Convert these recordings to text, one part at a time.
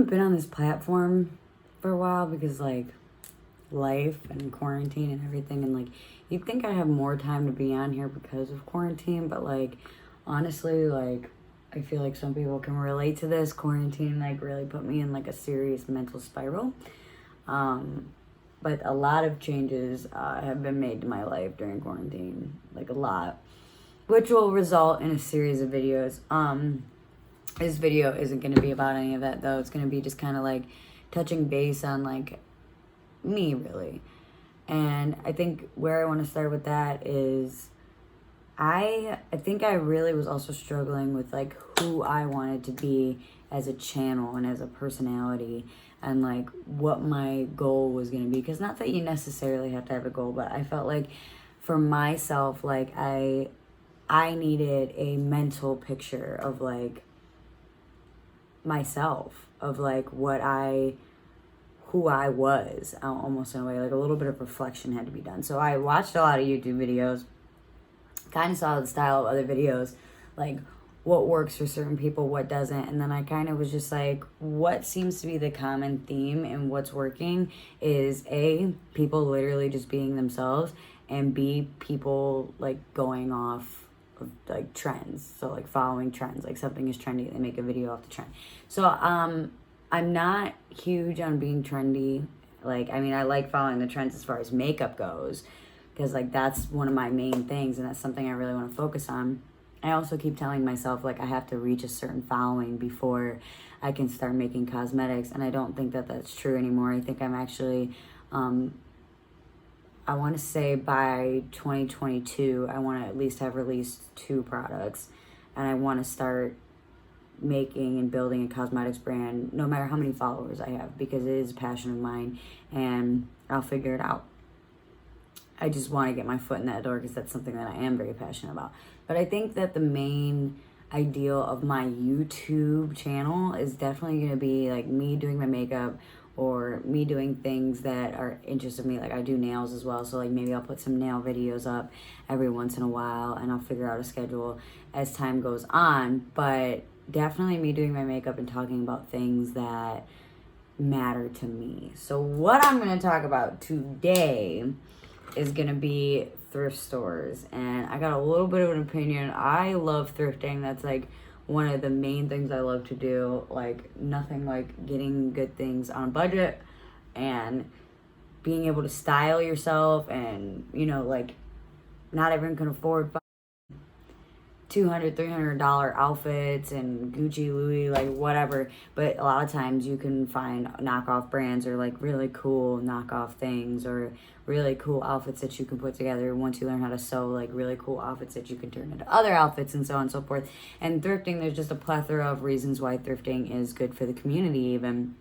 haven't been on this platform for a while because, like, life and quarantine and everything, and, like, you'd think I have more time to be on here because of quarantine, but, like, honestly, like, I feel like some people can relate to this. Quarantine, like, really put me in, like, a serious mental spiral. But a lot of changes have been made to my life during quarantine, like, a lot, which will result in a series of videos. This video isn't going to be about any of that, though. It's going to be just kind of, like, touching base on, like, me, really. And I think where I want to start with that is I think I really was also struggling with, like, who I wanted to be as a channel and as a personality, and, like, what my goal was going to be. Because not that you necessarily have to have a goal, but I felt like for myself, like, I needed a mental picture of, like, myself, of, like, who I was, almost in a way. Like, a little bit of reflection had to be done. So I watched a lot of YouTube videos, kind of saw the style of other videos, like what works for certain people, what doesn't, and then I kind of was just like, what seems to be the common theme and what's working is A, people literally just being themselves, and B, people, like, going off of, like, trends. So, like, following trends, like, something is trendy, they make a video off the trend. So I'm not huge on being trendy. Like, I mean, I like following the trends as far as makeup goes, because, like, that's one of my main things, and that's something I really want to focus on. I also keep telling myself, like, I have to reach a certain following before I can start making cosmetics, and I don't think that that's true anymore. I think I'm actually, I want to say by 2022, I want to at least have released 2 products, and I want to start making and building a cosmetics brand no matter how many followers I have, because it is a passion of mine, and I'll figure it out. I just want to get my foot in that door because that's something that I am very passionate about. But I think that the main ideal of my YouTube channel is definitely going to be, like, me doing my makeup or me doing things that are interest of me. Like, I do nails as well, so, like, maybe I'll put some nail videos up every once in a while, and I'll figure out a schedule as time goes on. But definitely me doing my makeup and talking about things that matter to me. So what I'm going to talk about today is going to be thrift stores, and I got a little bit of an opinion. I love thrifting. That's, like, one of the main things I love to do. Like, nothing like getting good things on budget and being able to style yourself, and, you know, like, not everyone can afford $200, $300 outfits and Gucci, Louis, like, whatever. But a lot of times you can find knockoff brands, or, like, really cool knockoff things, or really cool outfits that you can put together once you learn how to sew, like, really cool outfits that you can turn into other outfits, and so on and so forth. And thrifting, there's just a plethora of reasons why thrifting is good for the community, even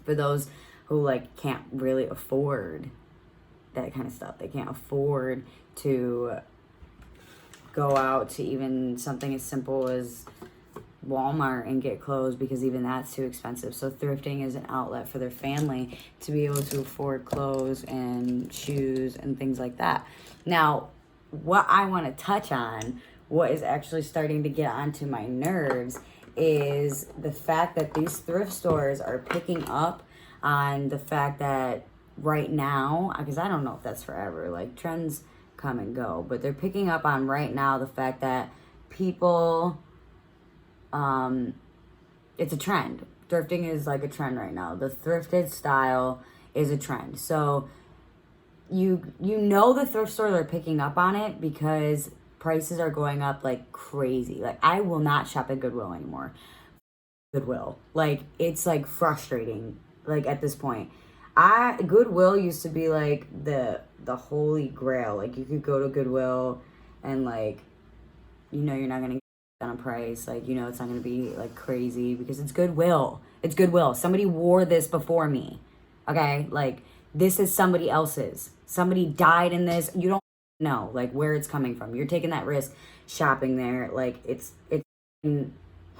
for those who, like, can't really afford that kind of stuff. They can't afford to go out to even something as simple as Walmart and get clothes, because even that's too expensive. So thrifting is an outlet for their family to be able to afford clothes and shoes and things like that. Now, what I want to touch on, what is actually starting to get onto my nerves, is the fact that these thrift stores are picking up on the fact that right now, because I don't know if that's forever, like, trends come and go, but they're picking up on right now the fact that people, it's a trend. Thrifting is, like, a trend right now. The thrifted style is a trend. So you know the thrift stores are picking up on it because prices are going up like crazy. Like, I will not shop at Goodwill anymore. Goodwill, like, it's, like, frustrating, like, at this point. Goodwill used to be, like, the holy grail. Like, you could go to Goodwill and, like, you know you're not going to get on a price. Like, you know it's not going to be, like, crazy because it's Goodwill. It's Goodwill. Somebody wore this before me, okay? Like, this is somebody else's. Somebody died in this. You don't know, like, where it's coming from. You're taking that risk shopping there. Like, it's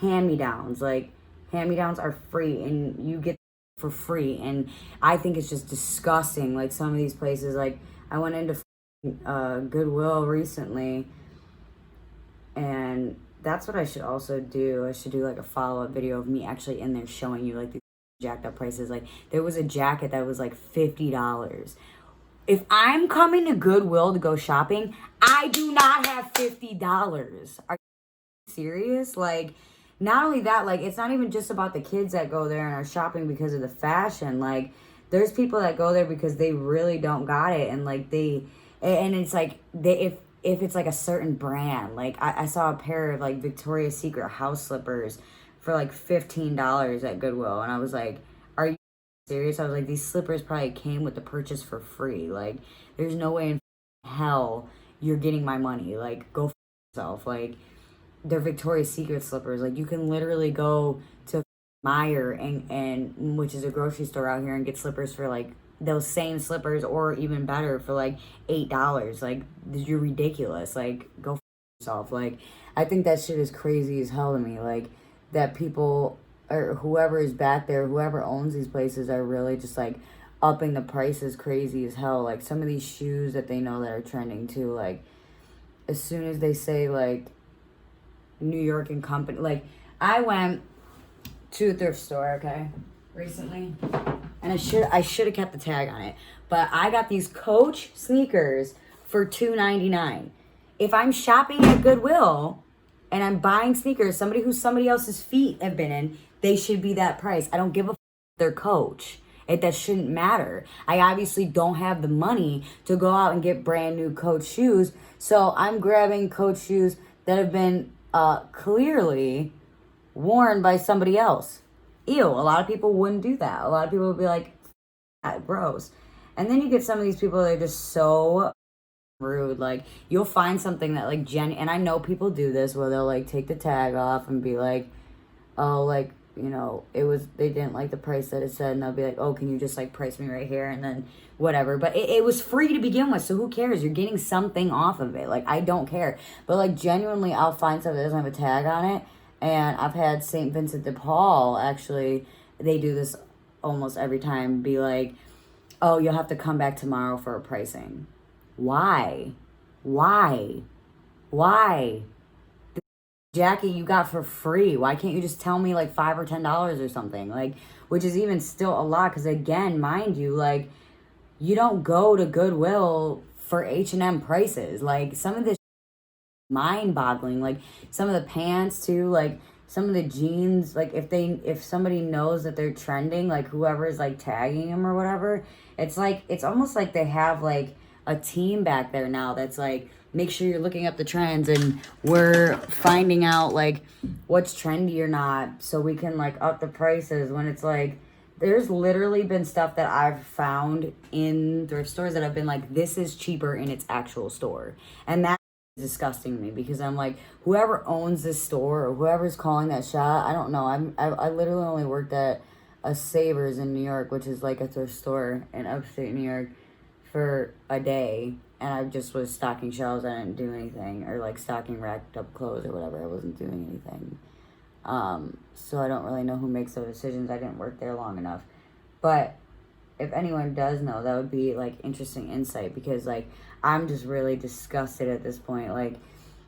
hand-me-downs. Like, hand-me-downs are free, and you get for free, and I think it's just disgusting. Like, some of these places, like, I went into Goodwill recently, and that's what I should also do. I should do, like, a follow-up video of me actually in there showing you, like, these jacked up prices. Like, there was a jacket that was like $50. If I'm coming to Goodwill to go shopping, I do not have $50. Are you serious? Like, not only that, like, it's not even just about the kids that go there and are shopping because of the fashion. Like, there's people that go there because they really don't got it, and like and it's like if it's like a certain brand. Like, I saw a pair of like Victoria's Secret house slippers for like $15 at Goodwill, and I was like, are you serious? I was like, these slippers probably came with the purchase for free. Like, there's no way in hell you're getting my money. Like, go yourself. Like, they're Victoria's Secret slippers. Like, you can literally go to Meyer and which is a grocery store out here, and get slippers for like those same slippers, or even better, for like $8. Like, you're ridiculous. Like, go yourself. Like, I think that shit is crazy as hell to me. Like, that people or whoever is back there, whoever owns these places, are really just like upping the prices crazy as hell. Like, some of these shoes that they know that are trending too, like, as soon as they say like New York and Company, like, I went to a thrift store, okay, recently, and I should have kept the tag on it, but I got these Coach sneakers for $2.99. If I'm shopping at Goodwill and I'm buying sneakers, somebody else's feet have been in, they should be that price. I don't give a their Coach. That shouldn't matter. I obviously don't have the money to go out and get brand new Coach shoes, so I'm grabbing Coach shoes that have been clearly worn by somebody else. Ew, a lot of people wouldn't do that. A lot of people would be like, gross. And then you get some of these people that are just so rude. Like, you'll find something that like and I know people do this, where they'll like take the tag off and be like, oh, like, you know, they didn't like the price that it said, and they'll be like, oh, can you just like price me right here, and then whatever. But it was free to begin with, so who cares? You're getting something off of it. Like, I don't care. But like, genuinely, I'll find something that doesn't have a tag on it. And I've had St. Vincent de Paul, actually, they do this almost every time, be like, oh, you'll have to come back tomorrow for a pricing. Why? The jacket you got for free, why can't you just tell me like $5 or $10 or something? Like, which is even still a lot, because again, mind you, like, you don't go to Goodwill for H&M prices. Like, some of this mind-boggling. Like, some of the pants too, like some of the jeans, like if somebody knows that they're trending, like whoever is like tagging them or whatever, it's like, it's almost like they have like a team back there now that's like, make sure you're looking up the trends, and we're finding out like what's trendy or not, so we can like up the prices. When it's like, there's literally been stuff that I've found in thrift stores that I've been like, this is cheaper in its actual store. And that is disgusting to me, because I'm like, whoever owns this store or whoever's calling that shot, I don't know. I literally only worked at a Savers in New York, which is like a thrift store in upstate New York, for a day. And I just was stocking shelves. I didn't do anything, or like stocking racked up clothes or whatever. I wasn't doing anything. So I don't really know who makes those decisions. I didn't work there long enough. But if anyone does know, that would be like interesting insight, because like, I'm just really disgusted at this point, like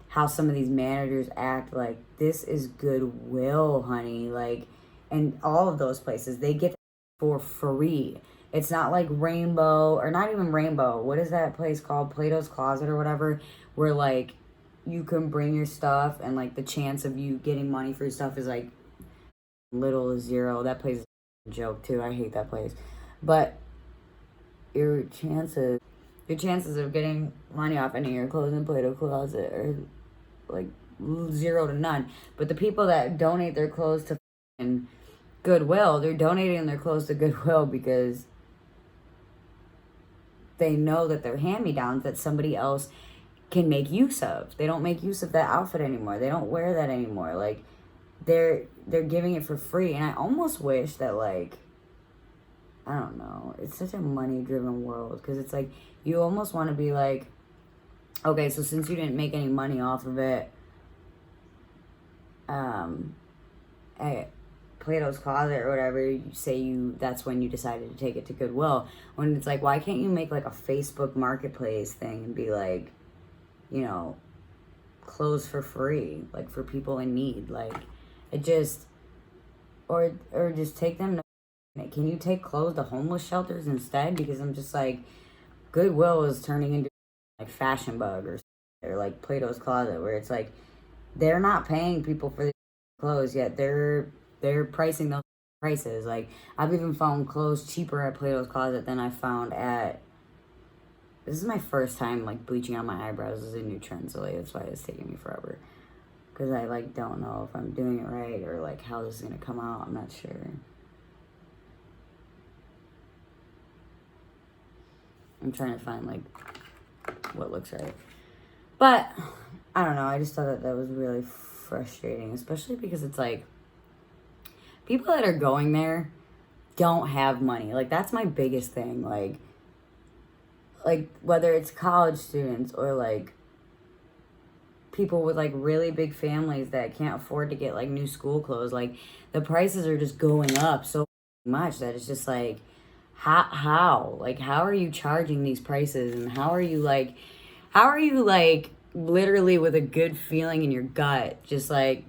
how some of these managers act. Like, this is Goodwill, honey. Like, and all of those places, they get for free. It's not like Rainbow, or not even Rainbow. What is that place called? Plato's Closet or whatever, where like you can bring your stuff, and like the chance of you getting money for your stuff is like little as zero. That place is a joke too. I hate that place. But your chances of getting money off any of your clothes in Plato's Closet are like 0 to none. But the people that donate their clothes to Goodwill, they're donating their clothes to Goodwill because they know that they're hand-me-downs that somebody else can make use of. They don't make use of that outfit anymore. They don't wear that anymore. Like, they're giving it for free. And I almost wish that, like, I don't know, it's such a money-driven world, because it's like, you almost want to be like, okay, so since you didn't make any money off of it at Plato's Closet or whatever, you say that's when you decided to take it to Goodwill. When it's like, why can't you make like a Facebook marketplace thing and be like, you know, clothes for free, like for people in need? Like, it just, or just take them to can you take clothes to homeless shelters instead? Because I'm just like, Goodwill is turning into like Fashion Bug or like Plato's Closet, where it's like they're not paying people for the clothes yet. They're pricing those prices. Like I've even found clothes cheaper at Plato's Closet than I found at. This is my first time like bleaching out my eyebrows. This is a new trend, so like that's why it's taking me forever. Because I like don't know if I'm doing it right or like how this is gonna come out. I'm not sure. I'm trying to find like what looks right. But I don't know. I just thought that was really frustrating, especially because it's like people that are going there don't have money. Like that's my biggest thing. Like whether it's college students or like people with like really big families that can't afford to get like new school clothes, like the prices are just going up so much that it's just like how like how are you charging these prices, and how are you like literally with a good feeling in your gut just like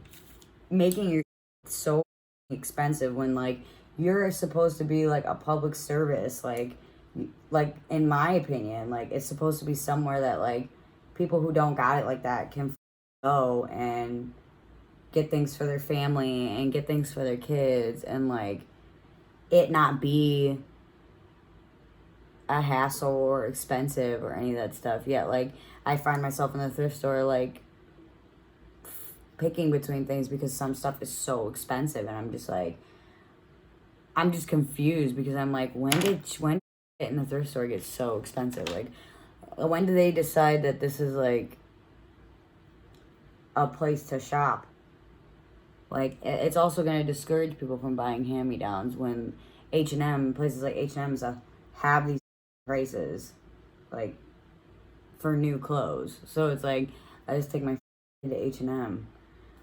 making your so expensive when like you're supposed to be like a public service, like in my opinion, like it's supposed to be somewhere that like people who don't got it like that can go and get things for their family and get things for their kids, and like it not be a hassle or expensive or any of that stuff. Yet like I find myself in the thrift store like picking between things because some stuff is so expensive, and I'm just confused because I'm like, when did it in the thrift store get so expensive? Like when do they decide that this is like a place to shop? Like it's also going to discourage people from buying hand-me-downs when H&M, places like H&M's have these prices like for new clothes. So it's like I just take my to H&M,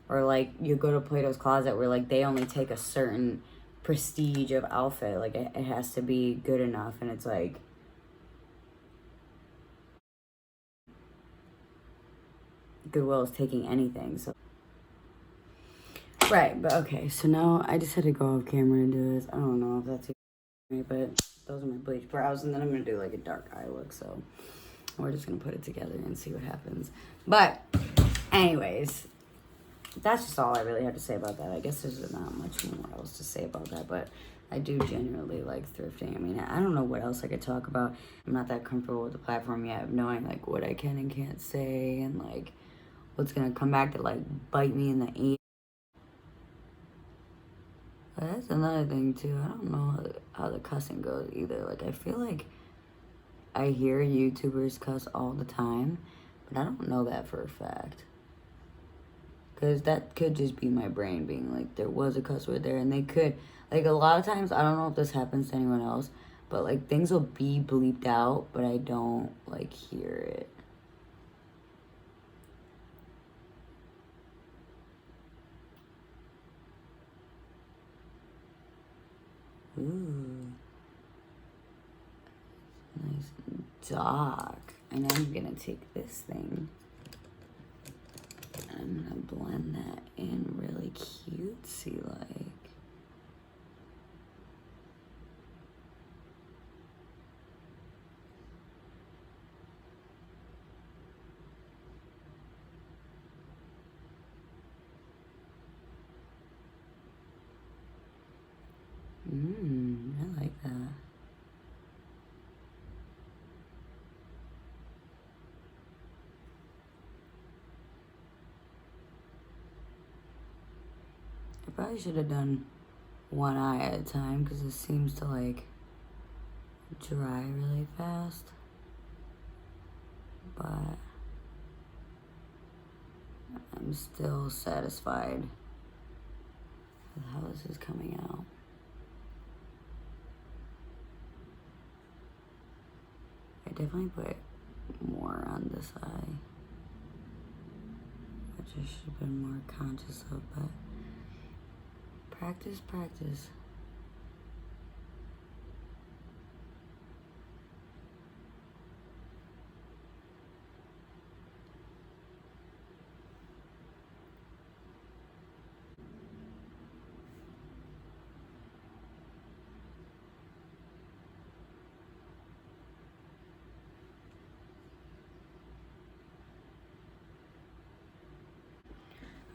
or like you go to Plato's Closet where like they only take a certain prestige of outfit, like it has to be good enough, and it's like Goodwill is taking anything. So right, but okay, so now I just had to go off camera to do this. I don't know if that's right, but those are my bleach brows, and then I'm gonna do like a dark eye look, so we're just gonna put it together and see what happens. But anyways, that's just all I really have to say about that. I guess there's not much more else to say about that, but I do genuinely like thrifting. I mean, I don't know what else I could talk about. I'm not that comfortable with the platform yet of knowing like what I can and can't say, and like what's gonna come back to like bite me in the ear. But that's another thing too. I don't know how the cussing goes either. Like I feel like I hear YouTubers cuss all the time, but I don't know that for a fact. Because that could just be my brain being like, there was a cuss word there, and they could, like, a lot of times, I don't know if this happens to anyone else, but, like, things will be bleeped out, but I don't, like, hear it. Ooh. Nice and dark. And I'm gonna take this thing, and I'm gonna blend that in really cutesy like. I like that. I probably should have done one eye at a time because it seems to like dry really fast. But I'm still satisfied with how this is coming out. I definitely put more on this eye, which I should have been more conscious of, but practice.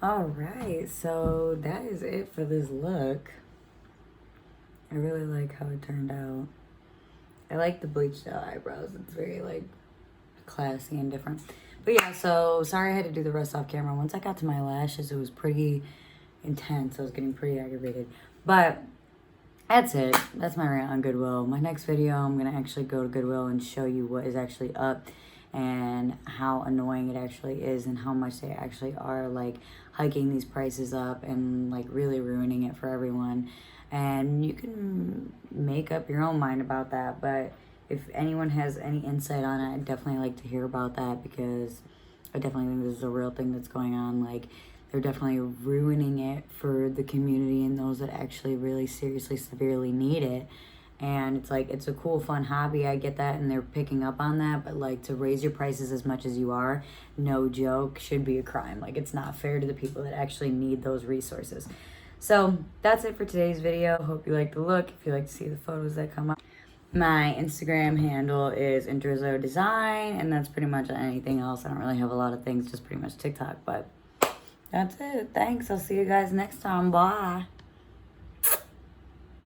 Alright, so that is it for this look. I really like how it turned out. I like the bleached out eyebrows. It's very like classy and different. But yeah, so sorry I had to do the rest off camera. Once I got to my lashes, it was pretty intense. I was getting pretty aggravated. But that's it. That's my rant on Goodwill. My next video, I'm going to actually go to Goodwill and show you what is actually up and how annoying it actually is and how much they actually are like hiking these prices up and like really ruining it for everyone. And you can make up your own mind about that, but if anyone has any insight on it, I'd definitely like to hear about that, because I definitely think this is a real thing that's going on. Like, they're definitely ruining it for the community and those that actually really seriously, severely need it. And it's like, it's a cool, fun hobby. I get that, and they're picking up on that. But like, to raise your prices as much as you are, no joke, should be a crime. Like, it's not fair to the people that actually need those resources. So that's it for today's video. Hope you like the look. If you like to see the photos that come up, my Instagram handle is Indrizzo Design, and that's pretty much anything else. I don't really have a lot of things, just pretty much TikTok. But that's it. Thanks. I'll see you guys next time. Bye.